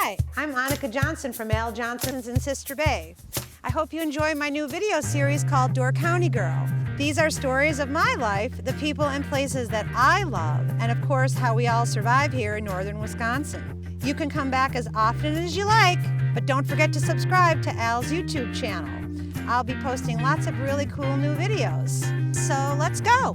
Hi, I'm Annika Johnson from Al Johnson's in Sister Bay. I hope you enjoy my new video series called Door County Girl. These are stories of my life, the people and places that I love, and of course how we all survive here in northern Wisconsin. You can come back as often as you like, but don't forget to subscribe to Al's YouTube channel. I'll be posting lots of really cool new videos. So let's go.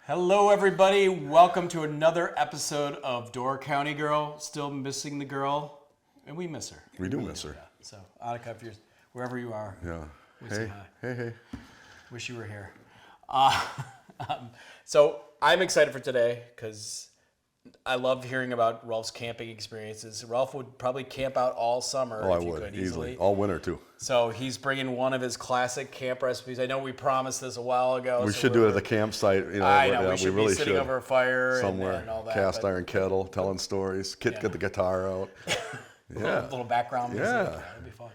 Hello everybody, welcome to another episode of Door County Girl. Still missing the girl, and we miss her. We do miss her. Yeah. So, Annika, if you're wherever you are, Yeah. we say hi. Hey. Wish you were here. So I'm excited for today because I love hearing about Rolf's camping experiences. Rolf would probably camp out all summer. Oh, I if you would could, easily. All winter too. So he's bringing one of his classic camp recipes. I know we promised this a while ago. We should do it at the campsite. You know, I know, yeah, we should really be sitting over a fire somewhere. and all that. Cast iron kettle, telling stories. Get the guitar out. Yeah. little background music. Yeah. That'd be fun.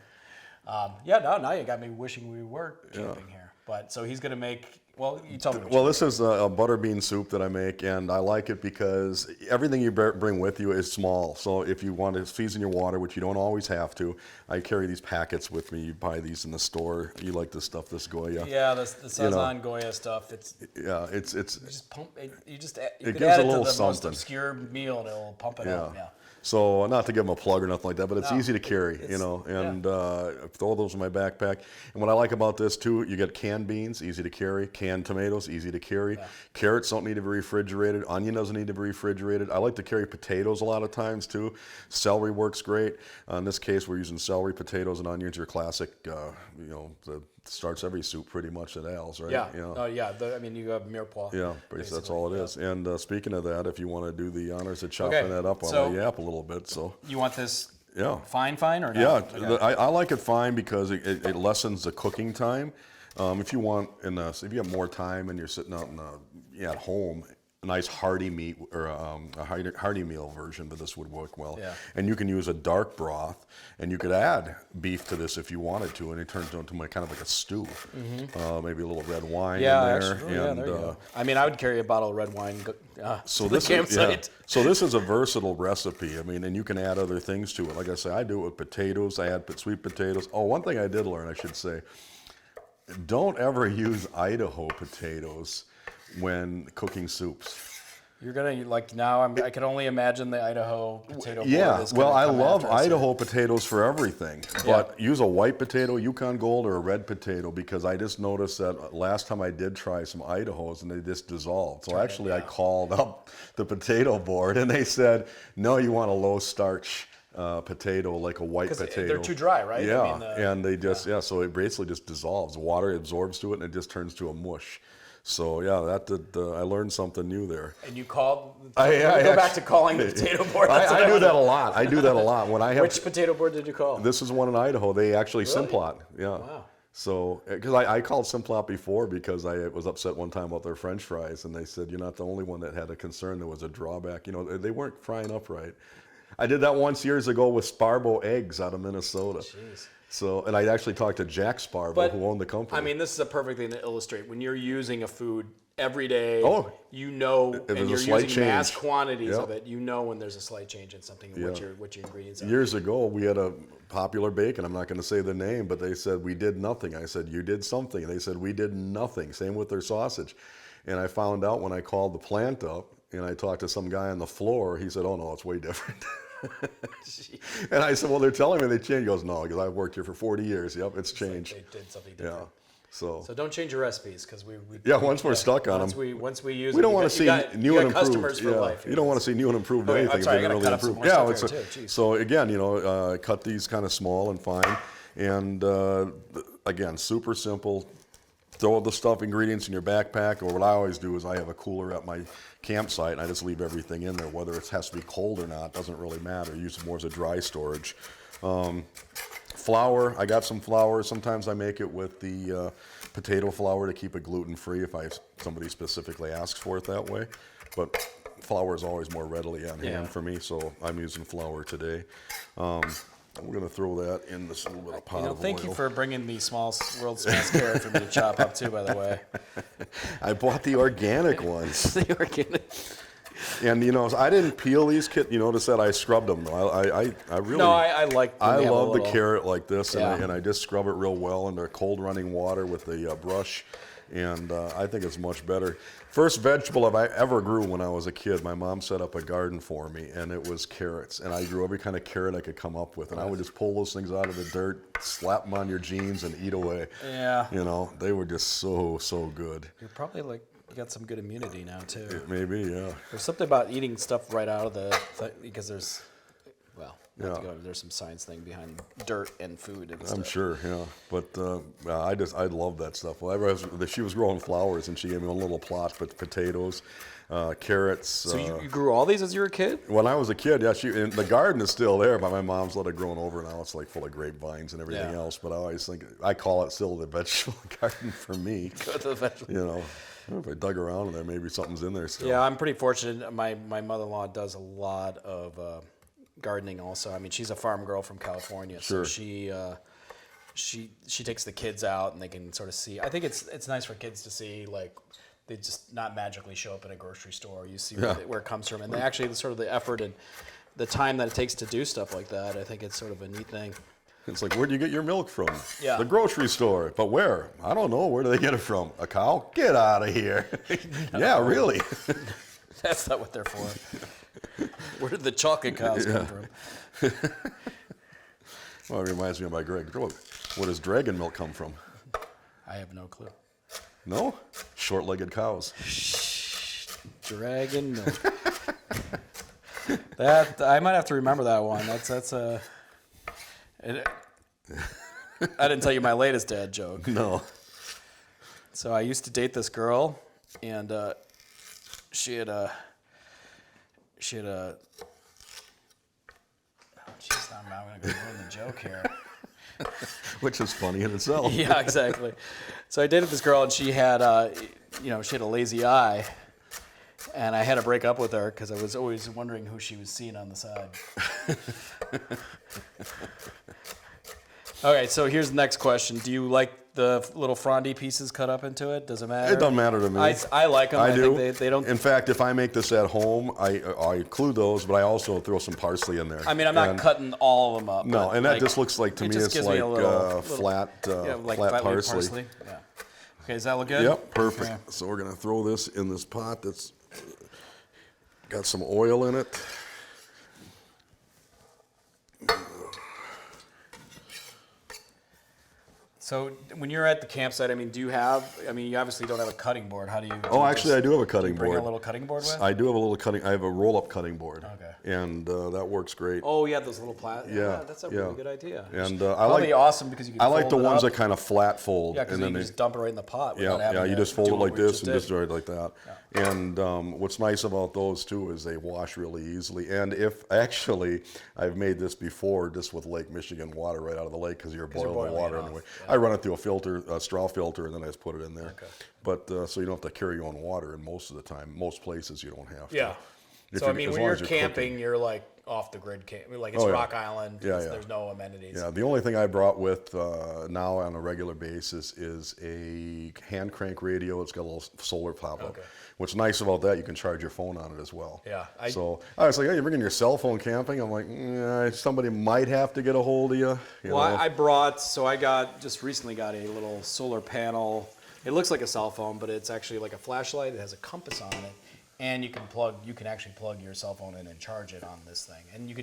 Now you got me wishing we were camping here. But so he's gonna make. Well, you tell me. Well, this is a butter bean soup that I make, and I like it because everything you bring with you is small. So if you want to season your water, which you don't always have to, I carry these packets with me. You buy these in the store. You like this stuff, this Goya. Yeah, the Sazon Goya stuff. It's you just pump it. You could gives add a it to little the most something. obscure meal, and it'll pump it up. Yeah. So not to give them a plug or nothing like that, but it's easy to carry, I throw those in my backpack. And what I like about this too, you get canned beans, easy to carry, canned tomatoes, easy to carry. Yeah. Carrots don't need to be refrigerated. Onion doesn't need to be refrigerated. I like to carry potatoes a lot of times too. Celery works great. In this case, we're using celery, potatoes, and onions. Your classic, that starts every soup pretty much at Al's, right? Yeah. You have mirepoix. Yeah, basically that's all it is. And speaking of that, if you want to do the honors of chopping that up, I'll yap a little bit. So you want this? Yeah. Fine or not? Yeah, okay. I like it fine because it lessens the cooking time. If you want, if you have more time and you're sitting out at home, a nice hearty meat or a hearty meal version, but this would work well. Yeah. And you can use a dark broth, and you could add beef to this if you wanted to, and it turns into kind of like a stew. Mm-hmm. Maybe a little red wine in there. Actually, there you go. I mean, I would carry a bottle of red wine to the campsite. So this is a versatile recipe. I mean, and you can add other things to it. Like I say, I do it with potatoes. I add sweet potatoes. Oh, one thing I did learn, I should say, don't ever use Idaho potatoes when cooking soups. You're gonna I can only imagine the Idaho potato board. Yeah, is well, I come love after us Idaho potatoes for everything, but use a white potato, Yukon Gold, or a red potato, because I just noticed that last time I did try some Idahos and they just dissolved. So I called up the potato board and they said, no, you want a low starch potato, like a white potato. They're too dry, right? Yeah, and they just so it basically just dissolves. Water absorbs to it and it just turns to a mush. So I learned something new there. And you called. Go back to calling the potato board. I do that a lot. I do that a lot when I have. Which potato board did you call? This is one in Idaho. They actually really? Simplot. Yeah. Wow. So, because I called Simplot before because I was upset one time about their French fries, and they said you're not the only one that had a concern. There was a drawback. They weren't frying up right. I did that once years ago with Sparbo eggs out of Minnesota. Jeez. So, and I actually talked to Jack Sparbo, who owned the company. I mean, this is a perfect thing to illustrate. When you're using a food every day, and you're using mass quantities of it, when there's a slight change in something and what your ingredients are. Years ago, we had a popular bacon. I'm not going to say the name, but they said, we did nothing. I said, you did something. And they said, we did nothing. Same with their sausage. And I found out when I called the plant up and I talked to some guy on the floor, he said, oh no, it's way different. And I said, well, they're telling me they changed. He goes, no, because I've worked here for 40 years. Yep, it's changed. Like they did something different. Yeah. So don't change your recipes because once we're stuck on them. Once we use we don't want to see new and improved. Customers for life. You don't want to see new and improved anything if they're really improved. So again, cut these kind of small and fine, and again, super simple. Throw the ingredients in your backpack, or what I always do is I have a cooler at my campsite and I just leave everything in there. Whether it has to be cold or not, doesn't really matter. Use it more as a dry storage. Flour, I got some flour. Sometimes I make it with the potato flour to keep it gluten-free if somebody specifically asks for it that way. But flour is always more readily on hand for me, so I'm using flour today. We're going to throw that in this little bit of pot of oil. Thank you for bringing the world's smallest carrot for me to chop up too, by the way. I bought the organic ones. The organic. And I didn't peel these. You notice that I scrubbed them. I really. No, I like. I love the carrot like this, and I just scrub it real well under cold running water with the brush, and I think it's much better. First vegetable I ever grew when I was a kid. My mom set up a garden for me, and it was carrots. And I grew every kind of carrot I could come up with, and I would just pull those things out of the dirt, slap them on your jeans, and eat away. Yeah. They were just so good. You're probably you got some good immunity now too. Maybe, yeah. There's something about eating stuff right out of because there's, there's some science thing behind dirt and food and stuff. I'm sure, yeah. But I love that stuff. She was growing flowers, and she gave me a little plot, but potatoes, carrots. So you grew all these as you were a kid? When I was a kid, yeah. And the garden is still there, but my mom's let it grow over now. It's full of grapevines and everything else. But I always think I call it still the vegetable garden for me. The vegetable. If I dug around in there, maybe something's in there still. Yeah, I'm pretty fortunate. My mother-in-law does a lot of gardening also. I mean, she's a farm girl from California, sure. So she takes the kids out and they can sort of see. I think it's nice for kids to see they just not magically show up in a grocery store. You see where it comes from, and they actually sort of the effort and the time that it takes to do stuff like that. I think it's sort of a neat thing. It's like, where do you get your milk from? Yeah. The grocery store. But where? I don't know. Where do they get it from? A cow? Get out of here. Yeah, really. That's not what they're for. Where did the chocolate cows come from? Well, it reminds me of my Greg. Where does dragon milk come from? I have no clue. No? Short-legged cows. Dragon milk. That I might have to remember that one. That's a. I didn't tell you my latest dad joke. No. So I used to date this girl, and she had a. Oh, jeez, I'm going to go ruin the joke here. Which is funny in itself. Yeah, exactly. So I dated this girl, and she had, she had a lazy eye, and I had to break up with her because I was always wondering who she was seeing on the side. Okay, so here's the next question. Do you like the little frondy pieces cut up into it? Does it matter? It doesn't matter to me. I like them. I do. Think they don't. In fact, if I make this at home, I include those, but I also throw some parsley in there. I mean, I'm not cutting all of them up. No, and that just looks like, to me, it's like flat parsley. Yeah. Okay, does that look good? Yep, perfect. Okay. So we're going to throw this in this pot that's got some oil in it. So when you're at the campsite, I mean, you obviously don't have a cutting board. How do you? Actually, I do have a cutting board. Bring a little cutting board with? I do have a little cutting. I have a roll-up cutting board. Okay. And that works great. Oh, yeah, those little plastic. Yeah, that's a really good idea. And probably awesome because you can. I like the ones that kind of flat fold. Yeah, because you can just dump it right in the pot. Yeah, you just fold it like this and just do it like that. Yeah. And what's nice about those too is they wash really easily. And I've made this before just with Lake Michigan water right out of the lake because you're boiling the water anyway. Yeah. I run it through a straw filter, and then I just put it in there. Okay. But so you don't have to carry your own water, and most of the time, most places you don't have to. Yeah. So I mean, when you're camping, you're like off the grid camp. Like it's Rock Island. Yeah, There's no amenities. Yeah. The only thing I brought with now on a regular basis is a hand crank radio. It's got a little solar pop up. Okay. What's nice about that, you can charge your phone on it as well. Yeah. So I was like, "Hey, you're bringing your cell phone camping?" I'm like, somebody might have to get a hold of you. I just recently got a little solar panel. It looks like a cell phone, but it's actually like a flashlight. It has a compass on it. And you can actually plug your cell phone in and charge it on this thing. And you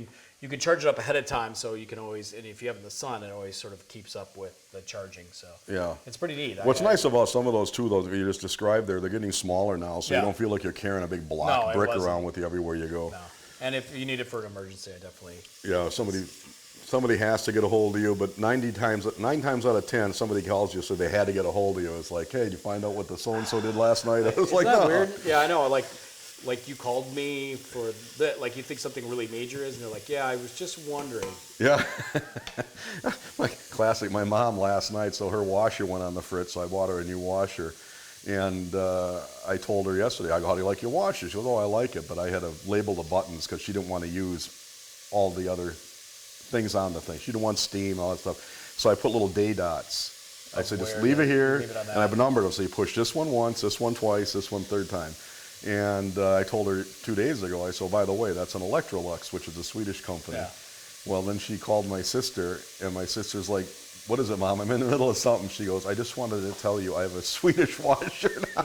can charge it up ahead of time, so you can always, and if you have the sun, it always sort of keeps up with the charging. So yeah, it's pretty neat. What's nice about some of those too, though, that you just described there, they're getting smaller now, so you don't feel like you're carrying a big brick around with you everywhere you go. No. And if you need it for an emergency, I definitely. Yeah, somebody has to get a hold of you, but 9 times out of 10, somebody calls you, so they had to get a hold of you. It's like, hey, did you find out what the so-and-so did last night? I was like, that weird? Yeah, I know. Like you called me for that, like you think something really major is, and they're like, yeah, I was just wondering. Yeah. Like classic, my mom last night, so her washer went on the fritz, so I bought her a new washer. And I told her yesterday, I go, how do you like your washer? She goes, oh, I like it, but I had to label the buttons because she didn't want to use all the other things on the thing. She didn't want steam, all that stuff. So I put little day dots. I said, just where, leave it here, leave it on that. and I've numbered them. So you push this one once, this one twice, this one third time. And I told her 2 days ago, I said, by the way, that's an Electrolux, which is a Swedish company. Yeah. Well, then she called my sister, and my sister's like, what is it, Mom? I'm in the middle of something. She goes, I just wanted to tell you I have a Swedish washer now.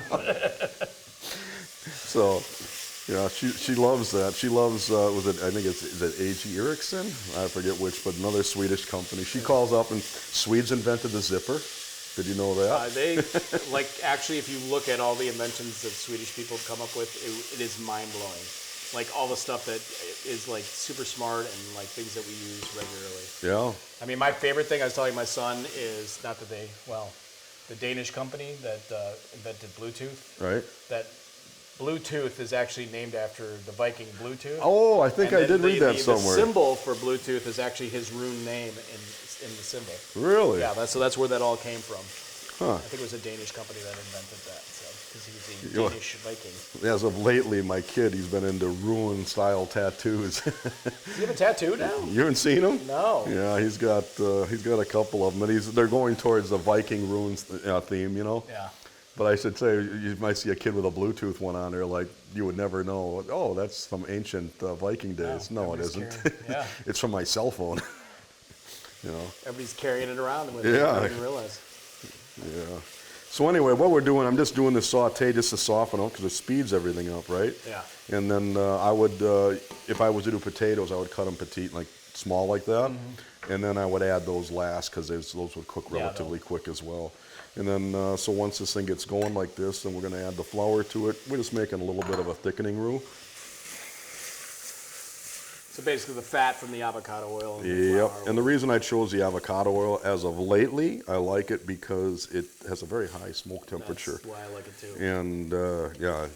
So, yeah, she loves that. She loves, I think is it A.G. Ericsson? I forget which, but another Swedish company. She calls up, and Swedes invented the zipper. Did you know that? Actually, if you look at all the inventions that Swedish people have come up with, it is mind-blowing. Like all the stuff that is like super smart and like things that we use regularly. Yeah. I mean, my favorite thing I was telling my son is not that the Danish company that invented Bluetooth. Right. That Bluetooth is actually named after the Viking Bluetooth. Oh, I think I did read that somewhere. The symbol for Bluetooth is actually his rune name in the symbol. Really? Yeah, that's where that all came from. Huh. I think it was a Danish company that invented that, because he was a Danish Viking. As of lately, my kid, he's been into ruin-style tattoos. You have a tattoo now? You haven't seen him? No. Yeah, he's got a couple of them, and they're going towards the Viking ruins theme, you know. Yeah. But I should say, you might see a kid with a Bluetooth one on there, like you would never know. Oh, that's from ancient Viking days. No, it isn't. Yeah. It's from my cell phone. You know. Everybody's carrying it around with Yeah. I didn't realize. Yeah. So anyway, what we're doing, I'm just doing the saute just to soften up because it speeds everything up, right? Yeah. And then I would, if I was to do potatoes, I would cut them petite, like small like that. Mm-hmm. And then I would add those last because those would cook relatively quick as well. And then, so once this thing gets going like this, then we're going to add the flour to it. We're just making a little bit of a thickening roux. So basically the fat from the avocado oil. And Yep, the and the reason I chose the avocado oil as of lately, I like it because it has a very high smoke temperature. That's why I like it too. And yeah,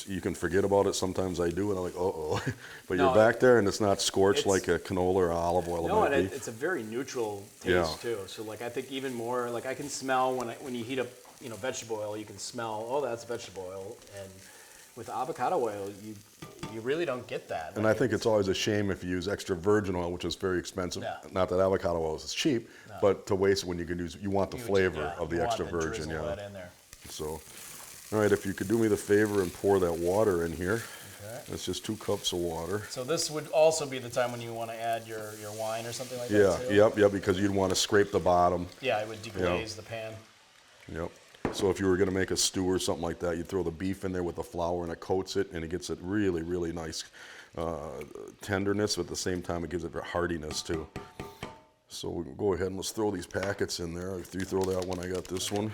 you can forget about it. Sometimes I do, and I'm like, uh-oh. But No, you're back there, and it's not scorched like a canola or olive oil No, might and be. it's a very neutral taste Yeah. too. So like I think even more, like I can smell when you heat up, vegetable oil, you can smell, oh, that's vegetable oil. And with avocado oil, you really don't get that. And I think it's always a shame if you use extra virgin oil, which is very expensive. Yeah. Not that avocado oil is cheap, but to waste it when you can use, you want the flavor of the extra virgin. Yeah. That in there. So, all right, if you could do me the favor and pour that water in here. Okay. That's just 2 cups of water. So this would also be the time when you want to add your wine or something like Yeah, that too? yep, because you'd want to scrape the bottom. Yeah, it would deglaze the pan. Yep. So if you were going to make a stew or something like that, you'd throw the beef in there with the flour and it coats it, and it gets it really, really nice tenderness, but at the same time it gives it hardiness too. So we can go ahead and let's throw these packets in there. If you throw that one, I got this one.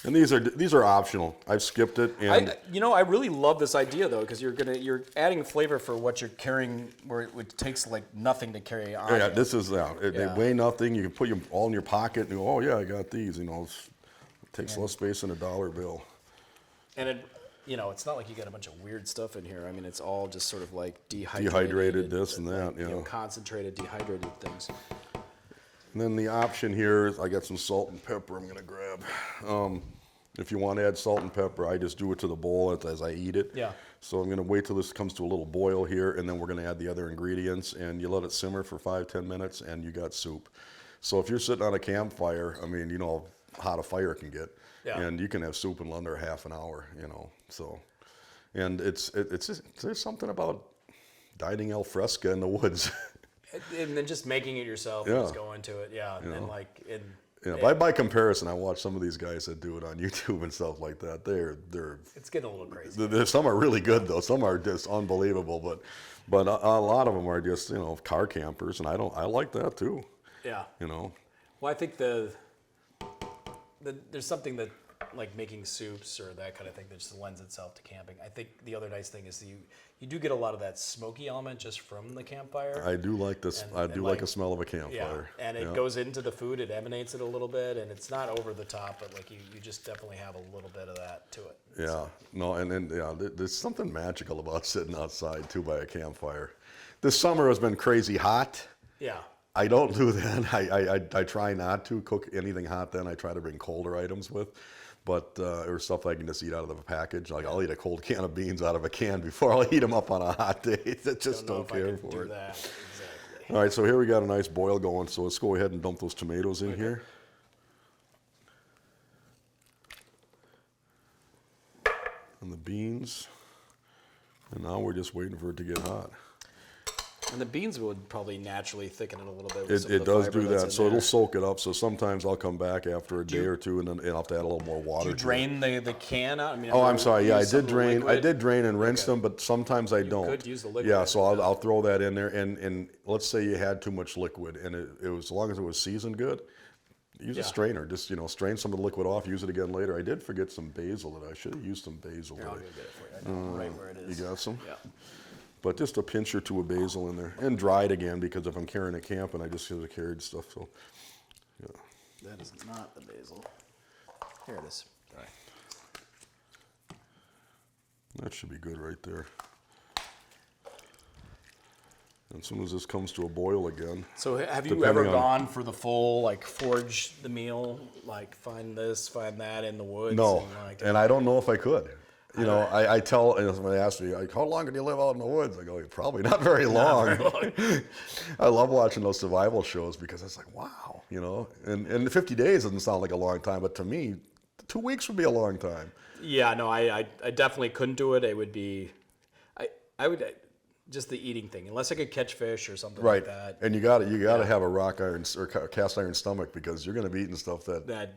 And these are optional. I've skipped it. And I really love this idea though, because you're adding flavor for what you're carrying, where it takes like nothing to carry on. yeah, this is they weigh nothing. You can put them all in your pocket and go, oh yeah, I got these. It takes less space than a dollar bill. And it's not like you got a bunch of weird stuff in here. I mean, it's all just sort of like Dehydrated this and that, concentrated, dehydrated things. And then the option here is I got some salt and pepper I'm going to grab. If you want to add salt and pepper, I just do it to the bowl as I eat it. Yeah. So I'm going to wait till this comes to a little boil here, and then we're going to add the other ingredients, and you let it simmer for 5-10 minutes, and you got soup. So if you're sitting on a campfire, I mean, you know how hot a fire can get. Yeah. And you can have soup in under half an hour, so. And there's something about dining al fresco in the woods. And then just making it yourself, Yeah. and just going to it, By comparison, I watch some of these guys that do it on YouTube and stuff like that. It's getting a little crazy. Some are really good though. Some are just unbelievable, but a lot of them are just car campers, and I like that too. Yeah. Well, I think there's something that like making soups or that kind of thing that just lends itself to camping. I think the other nice thing is you do get a lot of that smoky element just from the campfire. I do like this. I do like a smell of a campfire. Yeah, and it goes into the food. It emanates it a little bit, and it's not over the top, but like you just definitely have a little bit of that to it. Yeah. So. No, and there's something magical about sitting outside too by a campfire. This summer has been crazy hot. Yeah. I don't do that. I try not to cook anything hot then. I try to bring colder items with. But, or stuff I can just eat out of the package. Like I'll eat a cold can of beans out of a can before I'll heat them up on a hot day. I just don't care for it. That. Exactly. All right, so here we got a nice boil going, so let's go ahead and dump those tomatoes in here. And the beans. And now we're just waiting for it to get hot. And the beans would probably naturally thicken it a little bit. With It does do that, so it'll soak it up. So sometimes I'll come back after a day or two, and then I'll have to add a little more water. Do you drain the can out? I mean, I'm sorry. Yeah, I did drain. I did drain and rinse them, but sometimes I don't. You could use the liquid. Yeah, so I'll throw that in there. And let's say you had too much liquid, and it was, as long as it was seasoned good, use a strainer. Just strain some of the liquid off. Use it again later. I did forget some basil. That I should have used some basil. Here, I'll go get it for you. I know right where it is. You got some? Yeah. But just a pinch or two of basil in there, and dry it again, because if I'm carrying it camping, I just should have carried stuff. So, yeah. That is not the basil. Here it is. Sorry. That should be good right there. And as soon as this comes to a boil again. So have you ever gone for the full, like, forge the meal, like find this, find that in the woods? No, and I don't know if I could. I tell, and somebody asks me, like, how long can you live out in the woods? I go, probably not very long. I love watching those survival shows because it's like, wow, and 50 days doesn't sound like a long time, but to me, 2 weeks would be a long time. Yeah, no, I definitely couldn't do it. It would be, I would, just the eating thing, unless I could catch fish or something like that. Right, and you got to have a rock iron or cast iron stomach, because you're going to be eating stuff that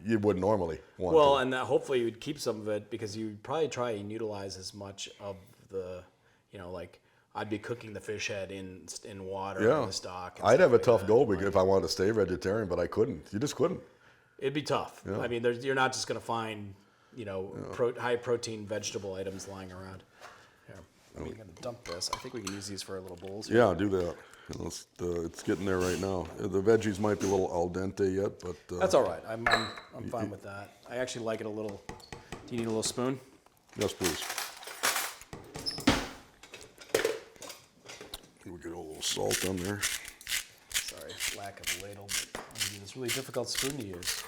you wouldn't normally want. Well, and hopefully you'd keep some of it, because you'd probably try and utilize as much of the, like I'd be cooking the fish head in water in the stock. I'd have a tough go if I wanted to stay vegetarian, but I couldn't. You just couldn't. It'd be tough. Yeah. I mean, you're not just going to find high protein vegetable items lying around. I'm going to dump this. I think we can use these for our little bowls. Yeah, do that. It's getting there right now. The veggies might be a little al dente yet, but that's all right. I'm fine with that. I actually like it a little. Do you need a little spoon? Yes, please. We'll get a little salt on there. Sorry, lack of a ladle. I'm going to use this really difficult spoon to use.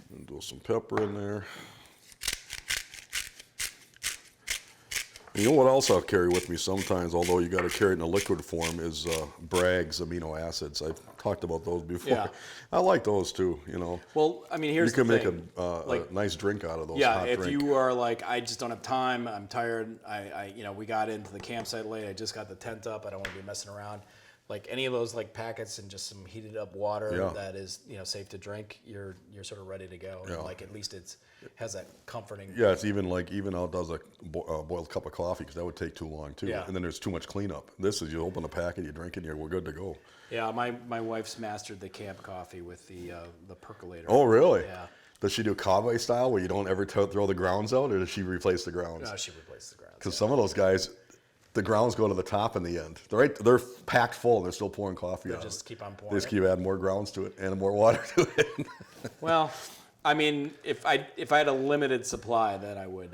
And do some pepper in there. You know what else I'll carry with me sometimes, although you got to carry it in a liquid form, is Bragg's amino acids. I've talked about those before. Yeah. I like those too. Well, I mean, here's the thing. You can make a nice drink out of those. Yeah, hot if drink. you are like, I just don't have time. I'm tired. We got into the campsite late. I just got the tent up. I don't want to be messing around. Like any of those like packets and just some heated up water that is safe to drink, you're sort of ready to go. Yeah. Like at least it has that comforting. Yeah, it's even outdoes a boiled cup of coffee, because that would take too long too. Yeah. And then there's too much cleanup. This is, you open the packet, you drink it, we're good to go. Yeah, my wife's mastered the camp coffee with the percolator. Oh, really? Yeah. Does she do cowboy style, where you don't ever throw the grounds out, or does she replace the grounds? No, she replaced the grounds. Because some of those guys, the grounds go to the top in the end. They're packed full, and they're still pouring coffee out. Just keep on pouring. They just keep adding more grounds to it and more water to it. Well, I mean, if I had a limited supply, then I would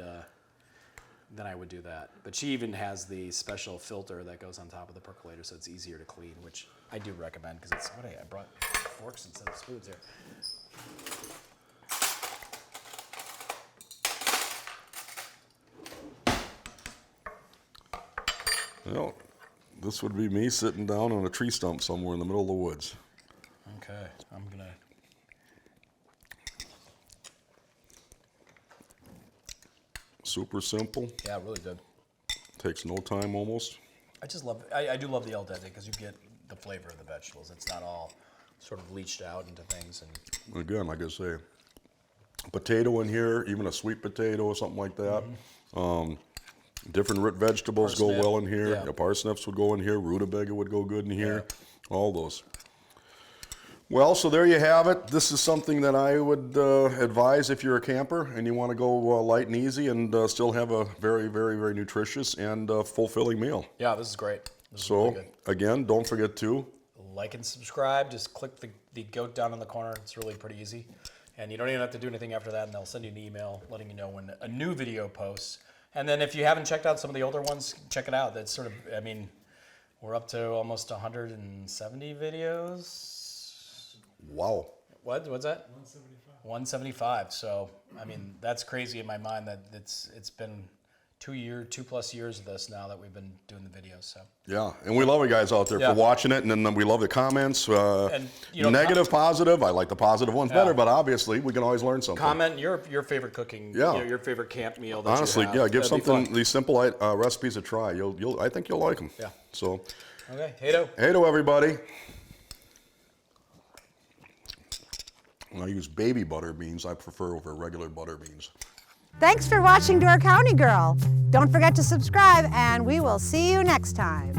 do that. But she even has the special filter that goes on top of the percolator, so it's easier to clean, which I do recommend, because it's I brought forks instead of spoons here. Well, this would be me sitting down on a tree stump somewhere in the middle of the woods. Okay, I'm gonna. Super simple. Yeah, really good. Takes no time almost. I just love. I do love the al dente, because you get the flavor of the vegetables. It's not all sort of leached out into things. And again, like I say, potato in here, even a sweet potato or something like that. Mm-hmm. Different root vegetables go well in here. Yeah. Parsnips would go in here. Rutabaga would go good in here. Yeah. All those. Well, so there you have it. This is something that I would advise if you're a camper and you want to go light and easy and still have a very, very, very nutritious and fulfilling meal. Yeah, this is great. This is so, really good. Again, don't forget to like and subscribe. Just click the goat down in the corner. It's really pretty easy. And you don't even have to do anything after that, and they'll send you an email letting you know when a new video posts. And then if you haven't checked out some of the older ones, check it out. That's sort of, I mean, we're up to almost 170 videos. Wow. What's that? 175. So, I mean, that's crazy in my mind that it's been 2+ years of this now that we've been doing the videos. So Yeah, and we love you guys out there Yeah. for watching it, and then we love the comments. And, you know, negative, positive. I like the positive ones better, but obviously we can always learn something. comment your favorite cooking, your favorite camp meal. That Honestly, you have. yeah, give That'd be something fun. these simple recipes a try. I think you'll like them. Yeah. So, Okay, hey-do. hey to everybody. I use baby butter beans. I prefer over regular butter beans. Thanks for watching Door County Girl. Don't forget to subscribe, and we will see you next time.